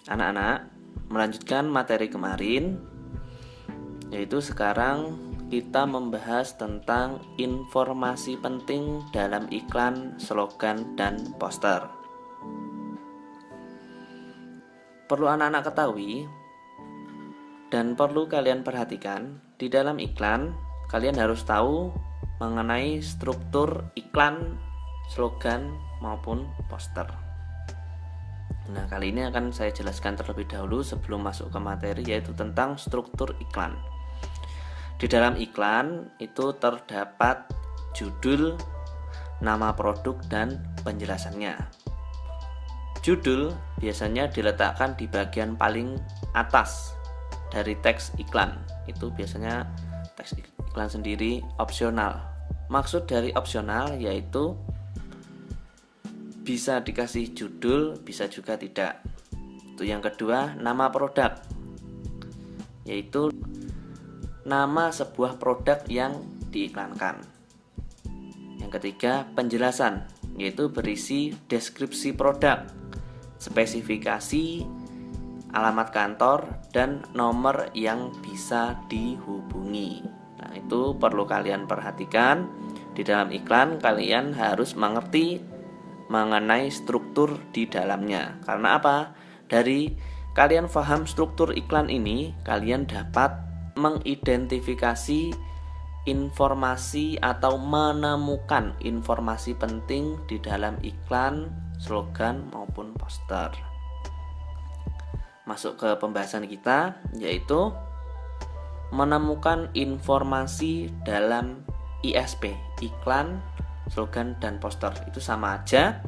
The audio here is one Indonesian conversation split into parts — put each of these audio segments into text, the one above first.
anak-anak, melanjutkan materi kemarin, yaitu sekarang kita membahas tentang informasi penting dalam iklan, slogan, dan poster. Perlu anak-anak ketahui dan perlu kalian perhatikan, di dalam iklan kalian harus tahu mengenai struktur iklan, slogan, maupun poster. Nah, kali ini akan saya jelaskan terlebih dahulu sebelum masuk ke materi, yaitu tentang struktur iklan. Di dalam iklan itu terdapat judul, nama produk, dan penjelasannya. Judul biasanya diletakkan di bagian paling atas dari teks iklan. Itu biasanya teks iklan sendiri opsional. Maksud dari opsional yaitu bisa dikasih judul, bisa juga tidak. Itu yang kedua, nama produk, yaitu nama sebuah produk yang diiklankan. Yang ketiga, penjelasan, yaitu berisi deskripsi produk, spesifikasi, alamat kantor, dan nomor yang bisa dihubungi. Nah, itu perlu kalian perhatikan. Di dalam iklan kalian harus mengerti mengenai struktur di dalamnya. Karena apa? Dari kalian paham struktur iklan ini, kalian dapat mengidentifikasi informasi atau menemukan informasi penting di dalam iklan, slogan, maupun poster. Masuk ke pembahasan kita, yaitu menemukan informasi dalam ISP, iklan, slogan, dan poster. Itu sama aja.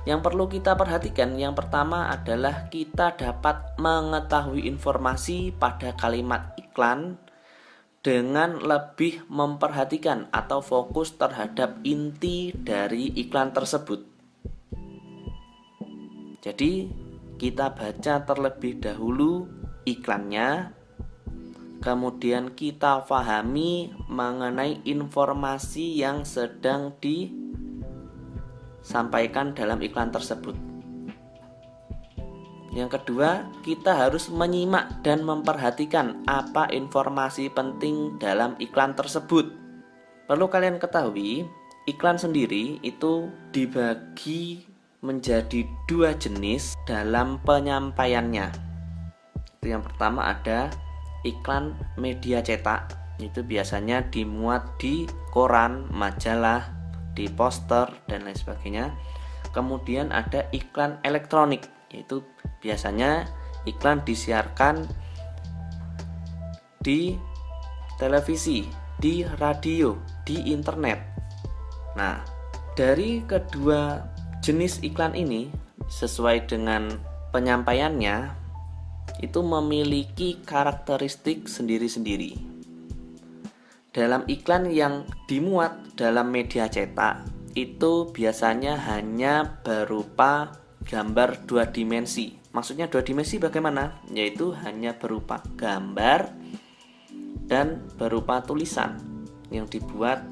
Yang perlu kita perhatikan, yang pertama adalah kita dapat mengetahui informasi pada kalimat iklan dengan lebih memperhatikan atau fokus terhadap inti dari iklan tersebut. Jadi kita baca terlebih dahulu iklannya, kemudian kita pahami mengenai informasi yang sedang disampaikan dalam iklan tersebut. Yang kedua, kita harus menyimak dan memperhatikan apa informasi penting dalam iklan tersebut. Perlu kalian ketahui, iklan sendiri itu dibagi menjadi dua jenis dalam penyampaiannya. Itu yang pertama ada iklan media cetak, itu biasanya dimuat di koran, majalah, di poster, dan lain sebagainya. Kemudian ada iklan elektronik, yaitu biasanya iklan disiarkan di televisi, di radio, di internet. Nah, dari kedua jenis iklan ini sesuai dengan penyampaiannya itu memiliki karakteristik sendiri-sendiri. Dalam iklan yang dimuat dalam media cetak itu biasanya hanya berupa gambar dua dimensi. Maksudnya dua dimensi bagaimana? Yaitu hanya berupa gambar dan berupa tulisan yang dibuat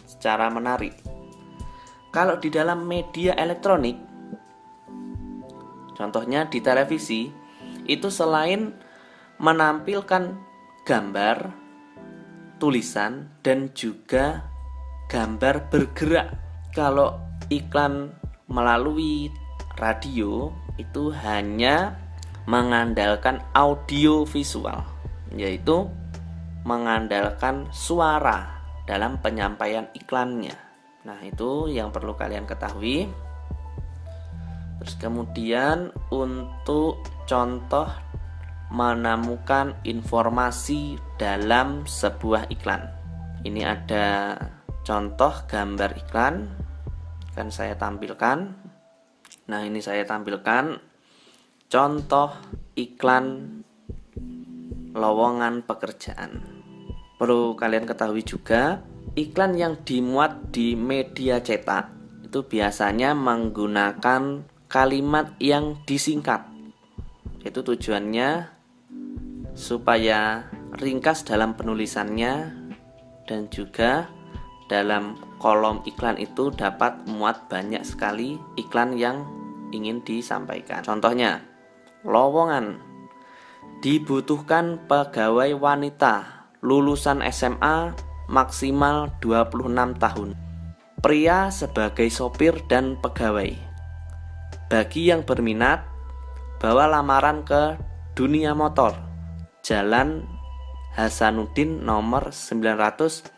secara menarik. Kalau di dalam media elektronik, contohnya di televisi, itu selain menampilkan gambar, tulisan, dan juga gambar bergerak. Kalau iklan melalui radio itu hanya mengandalkan audio visual, yaitu mengandalkan suara dalam penyampaian iklannya. Nah, itu yang perlu kalian ketahui. Terus kemudian untuk contoh menemukan informasi dalam sebuah iklan. Ini ada contoh gambar iklan, kan saya tampilkan. Nah, ini saya tampilkan contoh iklan lowongan pekerjaan. Perlu kalian ketahui juga, iklan yang dimuat di media cetak itu biasanya menggunakan kalimat yang disingkat. Itu tujuannya supaya ringkas dalam penulisannya, dan juga dalam kolom iklan itu dapat muat banyak sekali iklan yang ingin disampaikan. Contohnya, lowongan. Dibutuhkan pegawai wanita lulusan SMA maksimal 26 tahun. Pria sebagai sopir dan pegawai. Bagi yang berminat, bawa lamaran ke Dunia Motor, Jalan Hasanuddin nomor 900,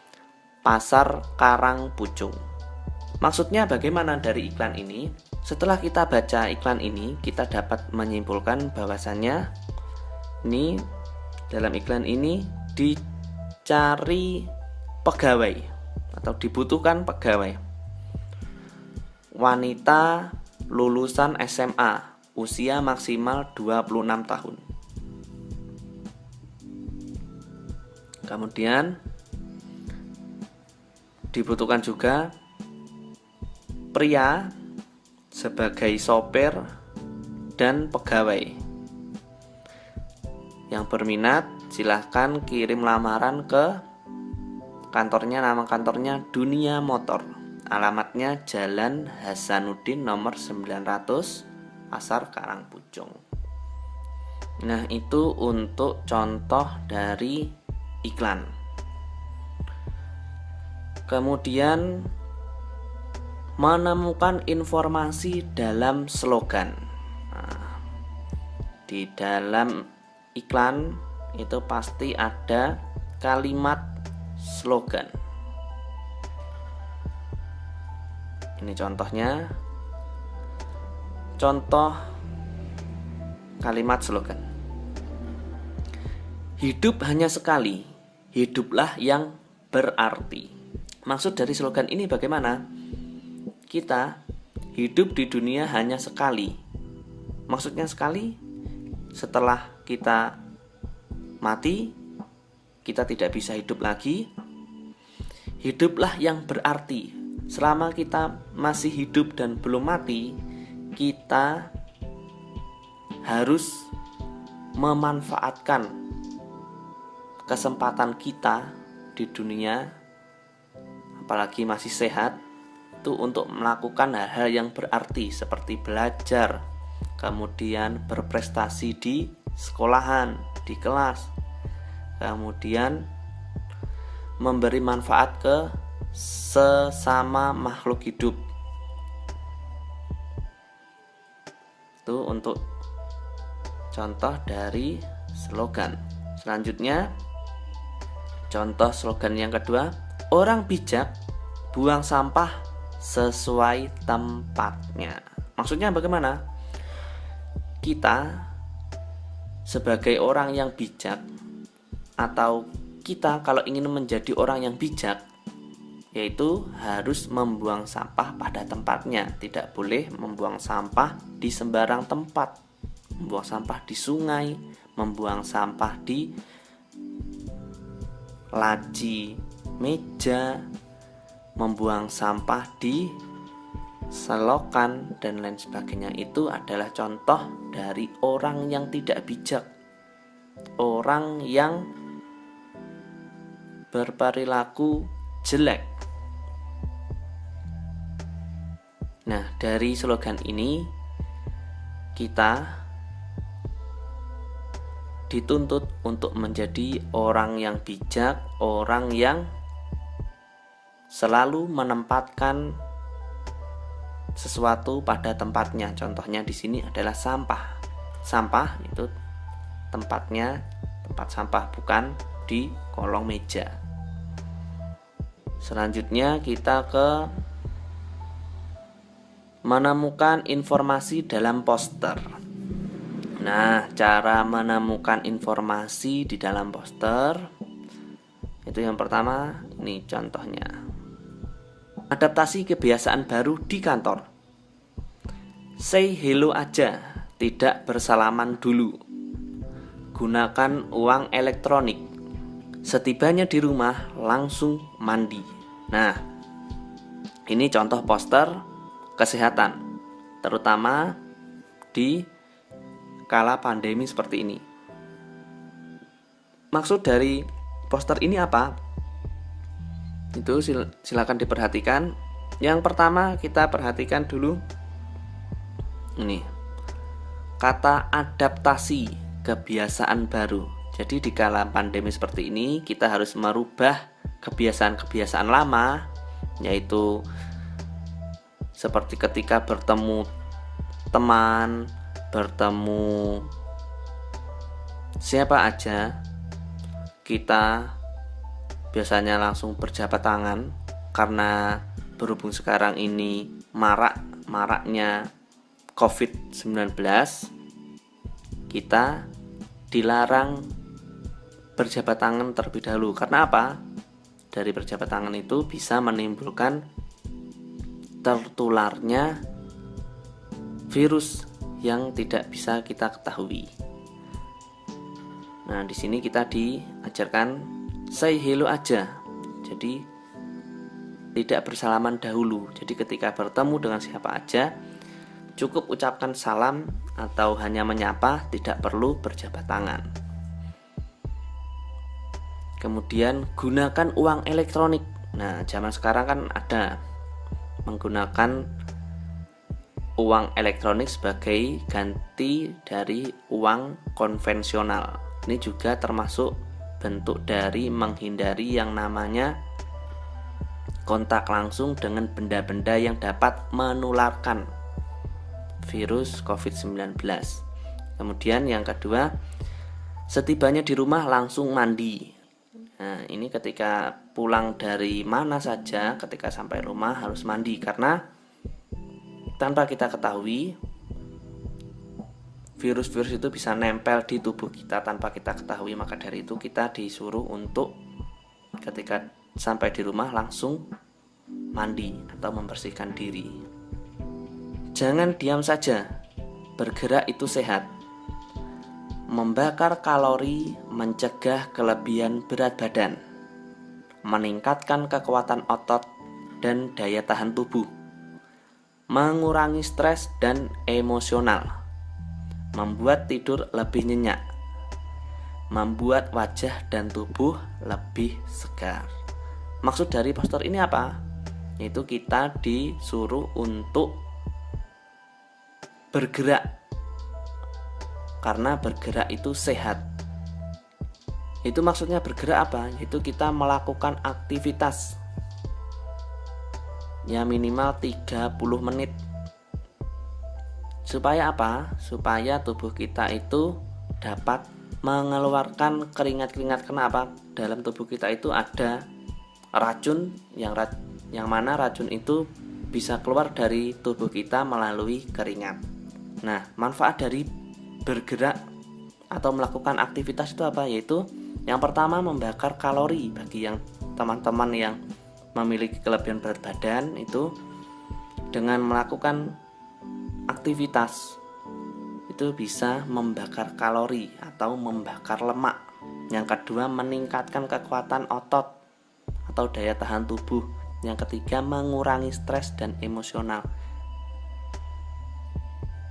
Pasar Karangpucung. Maksudnya bagaimana dari iklan ini? Setelah kita baca iklan ini, kita dapat menyimpulkan bahwasannya ini dalam iklan ini dicari pegawai atau dibutuhkan pegawai wanita lulusan SMA, usia maksimal 26 tahun. Kemudian dibutuhkan juga pria sebagai sopir dan pegawai. Yang berminat silahkan kirim lamaran ke kantornya, nama kantornya Dunia Motor. Alamatnya Jalan Hasanuddin nomor 900, Pasar Karangpucung. Nah, itu untuk contoh dari iklan. Kemudian menemukan informasi dalam slogan. Nah, di dalam iklan itu pasti ada kalimat slogan. Ini contohnya. Contoh kalimat slogan. Hidup hanya sekali, hiduplah yang berarti. Maksud dari slogan ini bagaimana? Kita hidup di dunia hanya sekali. Maksudnya sekali, setelah kita mati, kita tidak bisa hidup lagi. Hiduplah yang berarti. Selama kita masih hidup dan belum mati, kita harus memanfaatkan kesempatan kita di dunia, apalagi masih sehat, itu untuk melakukan hal-hal yang berarti seperti belajar, kemudian berprestasi di sekolahan, di kelas, kemudian memberi manfaat ke sesama makhluk hidup. Itu untuk contoh dari slogan. Selanjutnya, contoh slogan yang kedua, orang bijak buang sampah sesuai tempatnya. Maksudnya bagaimana? Kita sebagai orang yang bijak, atau kita kalau ingin menjadi orang yang bijak, yaitu harus membuang sampah pada tempatnya. Tidak boleh membuang sampah di sembarang tempat. Membuang sampah di sungai, membuang sampah di laci meja, membuang sampah di selokan, dan lain sebagainya. Itu adalah contoh dari orang yang tidak bijak, orang yang berperilaku jelek. Nah, dari slogan ini kita dituntut untuk menjadi orang yang bijak, orang yang selalu menempatkan sesuatu pada tempatnya. Contohnya di sini adalah sampah. Sampah itu tempatnya tempat sampah, bukan di kolong meja. Selanjutnya kita ke menemukan informasi dalam poster. Nah, cara menemukan informasi di dalam poster itu yang pertama, ini contohnya. Adaptasi kebiasaan baru di kantor. Say hello aja, tidak bersalaman dulu. Gunakan uang elektronik. Setibanya di rumah langsung mandi. Nah, ini contoh poster kesehatan, terutama di kala pandemi seperti ini. Maksud dari poster ini apa? Itu silakan diperhatikan. Yang pertama kita perhatikan dulu ini. kata adaptasi kebiasaan baru. Jadi di kala pandemi seperti ini kita harus merubah kebiasaan-kebiasaan lama, yaitu seperti ketika bertemu teman, bertemu siapa aja, kita biasanya langsung berjabat tangan. Karena berhubung sekarang ini maraknya COVID-19, kita dilarang berjabat tangan terlebih dahulu. Karena apa? Dari berjabat tangan itu bisa menimbulkan tertularnya virus yang tidak bisa kita ketahui. Nah, di sini kita diajarkan say hello aja. Jadi tidak bersalaman dahulu. Jadi ketika bertemu dengan siapa aja, cukup ucapkan salam atau hanya menyapa, tidak perlu berjabat tangan. Kemudian gunakan uang elektronik. Nah, zaman sekarang kan ada menggunakan uang elektronik sebagai ganti dari uang konvensional. Ini juga termasuk bentuk dari menghindari yang namanya kontak langsung dengan benda-benda yang dapat menularkan virus COVID-19. Kemudian yang kedua, setibanya di rumah langsung mandi. Nah, ini ketika pulang dari mana saja, ketika sampai rumah harus mandi. Karena tanpa kita ketahui, virus-virus itu bisa nempel di tubuh kita tanpa kita ketahui. Maka dari itu kita disuruh untuk ketika sampai di rumah langsung mandi atau membersihkan diri. Jangan diam saja, bergerak itu sehat. Membakar kalori, mencegah kelebihan berat badan, meningkatkan kekuatan otot dan daya tahan tubuh, mengurangi stres dan emosional, membuat tidur lebih nyenyak, membuat wajah dan tubuh lebih segar. Maksud dari poster ini apa? Yaitu kita disuruh untuk bergerak. Karena bergerak itu sehat. Itu maksudnya bergerak apa? Yaitu kita melakukan aktivitas ya minimal 30 menit. Supaya apa? Supaya tubuh kita itu dapat mengeluarkan keringat-keringat. Kenapa? Dalam tubuh kita itu ada racun yang mana racun itu bisa keluar dari tubuh kita melalui keringat. Nah, manfaat dari bergerak atau melakukan aktivitas itu apa? Yaitu yang pertama, membakar kalori. Bagi yang teman-teman yang memiliki kelebihan berat badan, itu dengan melakukan aktivitas itu bisa membakar kalori atau membakar lemak. Yang kedua, meningkatkan kekuatan otot atau daya tahan tubuh. Yang ketiga, mengurangi stres dan emosional.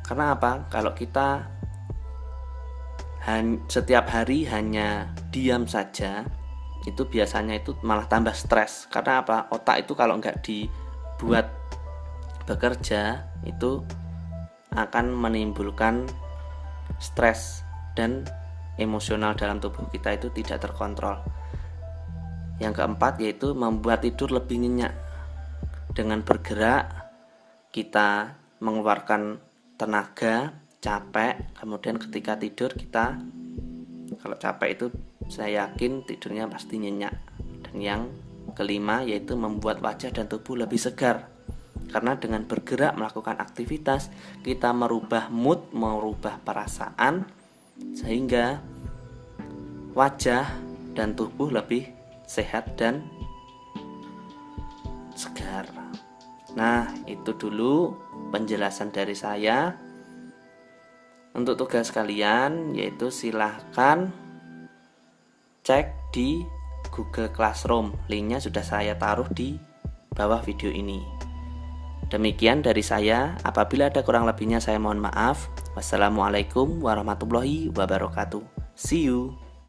Karena apa? Kalau kita setiap hari hanya diam saja, itu biasanya itu malah tambah stres. Karena apa? Otak itu kalau nggak dibuat bekerja, itu akan menimbulkan stres dan emosional dalam tubuh kita itu tidak terkontrol. Yang keempat yaitu membuat tidur lebih nyenyak. Dengan bergerak kita mengeluarkan tenaga, capek, kemudian ketika tidur kita, kalau capek itu saya yakin tidurnya pasti nyenyak. Dan yang kelima yaitu membuat wajah dan tubuh lebih segar. Karena dengan bergerak melakukan aktivitas, kita merubah mood, merubah perasaan, sehingga wajah dan tubuh lebih sehat dan segar. Nah, itu dulu penjelasan dari saya. Untuk tugas kalian yaitu silahkan cek di Google Classroom. Linknya sudah saya taruh di bawah video ini. Demikian dari saya. Apabila ada kurang lebihnya saya mohon maaf. Wassalamualaikum warahmatullahi wabarakatuh. See you.